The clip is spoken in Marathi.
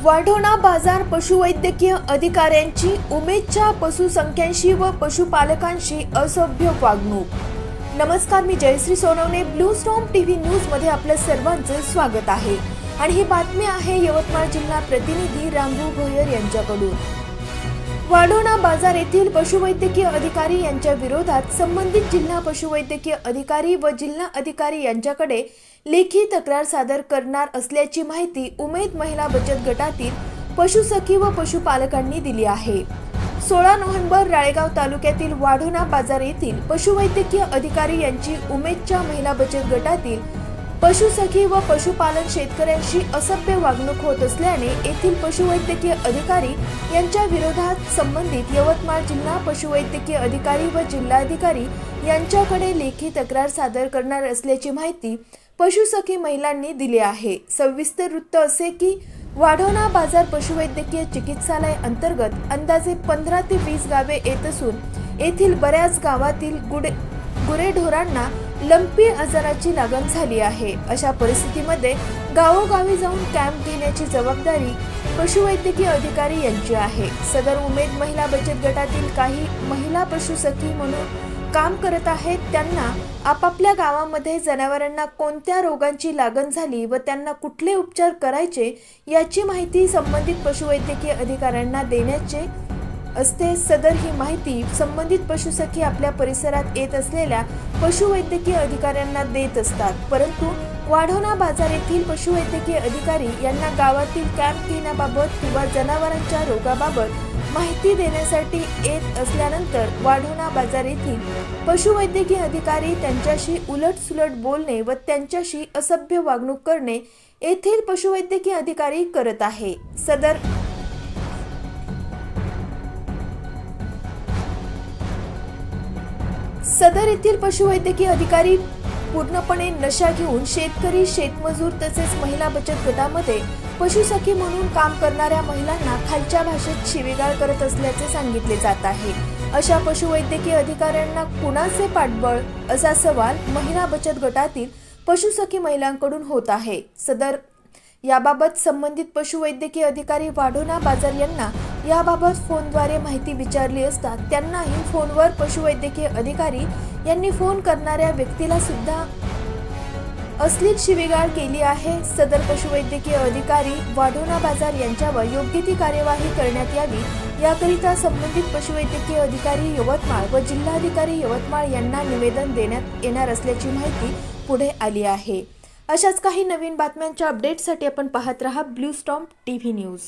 वाढोणा बाजार पशुवैद्यकीय अधिकाऱ्यांची उमेदच्या पशुसंख्यांशी व पशुपालकांशी असभ्य वागणूक। नमस्कार, मी Jayashree Sonawane, blue storm TV news मध्ये आपल्या सर्वांचे स्वागत आहे आणि ही बातमी आहे यवतमाळ जिल्हा प्रतिनिधी रामभाऊ भोयर यांच्याकडून। वाढोणा बाजार येथील पशुवैद्यकीय अधिकारी यांच्या विरोधात संबंधित जिल्हा पशुवैद्यकीय अधिकारी व जिल्हा अधिकारी यांच्याकडे लेखी तक्रार सादर करणार असल्याची माहिती उमेद महिला बचत गटातील पशुसखी व पशुपालकांनी दिली आहे। 16 नोव्हेंबर राळेगाव तालुक्यातील वाढोणा बाजार येथील पशुवैद्यकीय अधिकारी यांची उमेदच्या महिला बचत गटातील पशुसखी व पशुपालन शेतकऱ्यांशी असभ्य वागणूक होत असल्याने येथील पशुवैद्यकीय अधिकारी यांच्या विरोधात संबंधित यवतमाळ जिल्हा पशुवैद्यकीय अधिकारी व जिल्हाधिकारी यांच्याकडे लेखी तक्रार सादर करणार असल्याची माहिती पशुसखी महिलांनी दिली आहे। सविस्तर वृत्त असे की वाढोणा बाजार पशुवैद्यकीय चिकित्सालय अंतर्गत अंदाजे 15 ते 20 गावे येत असून येथील बऱ्याच गावातील गुरेढोरांना लंपी आजाराची लागण झाली आहे। अशा परिस्थितीमध्ये गावोगावी जाऊन कॅम्प घेण्याची जबाबदारी पशुवैद्यकीय अधिकारी यांची आहे। सदर उमेद महिला बचत गटातील काही महिला पशुसखी म्हणून काम करत आहेत। त्यांना आपापल्या गावामध्ये जनावरांना कोणत्या रोगांची लागण झाली व त्यांना कुठले उपचार करायचे याची माहिती संबंधित पशुवैद्यकीय अधिकाऱ्यांना देण्याचे असते। सदर ही माहिती संबंधित पशुसखी आपल्या परिसरात येत असलेल्या पशुवैद्यकीय अधिकाऱ्यांना देत असतात, परंतु वाढोणा बाजार येथील पशुवैद्यकीय अधिकारी यांना गावातील कॅम्प घेण्याबाबत किंवा जनावरांच्या रोगाबाबत माहिती देण्यासाठी येत असल्यानंतर वाढोणा बाजार येथील पशुवैद्यकीय अधिकारी त्यांच्याशी उलटसुलट बोलणे व त्यांच्याशी असभ्य वागणूक करणे येथील पशुवैद्यकीय अधिकारी करत आहे। सदर येथील पशुवैद्यकीय अधिकारी पूर्णपणे नशा घेऊन शेतकरी, शेतमजूर तसेच महिला बचत गटामध्ये पशुसखी म्हणून काम करणाऱ्या महिलांना खालच्या भाषेत शिवीगाळ करत असल्याचे सांगितले जात आहे। अशा पशुवैद्यकीय अधिकाऱ्यांना कुणाचे पाठबळ असा सवाल महिला बचत गटातील पशुसखी महिलांकडून होत आहे। याबाबत संबंधित पशुवैद्यकीय अधिकारी वाढोणा बाजार यांना याबाबत फोनद्वारे माहिती विचारली असता त्यांनाही फोनवर पशुवैद्यकीय अधिकारी यांनी फोन करणाऱ्या व्यक्तीला सुद्धा अश्लील शिवीगाळ केली आहे। सदर पशुवैद्यकीय अधिकारी वाढोणा बाजार यांच्यावर योग्य ती कार्यवाही करण्यात यावी याकरिता संबंधित पशुवैद्यकीय अधिकारी यवतमाळ व जिल्हाधिकारी यवतमाळ यांना निवेदन देण्यात येणार असल्याची माहिती पुढे आली आहे। अशाच काही नवीन बातम्यांच्या अपडेटसाठी आपण पाहत रहा ब्लू स्टॉर्म टीव्ही न्यूज।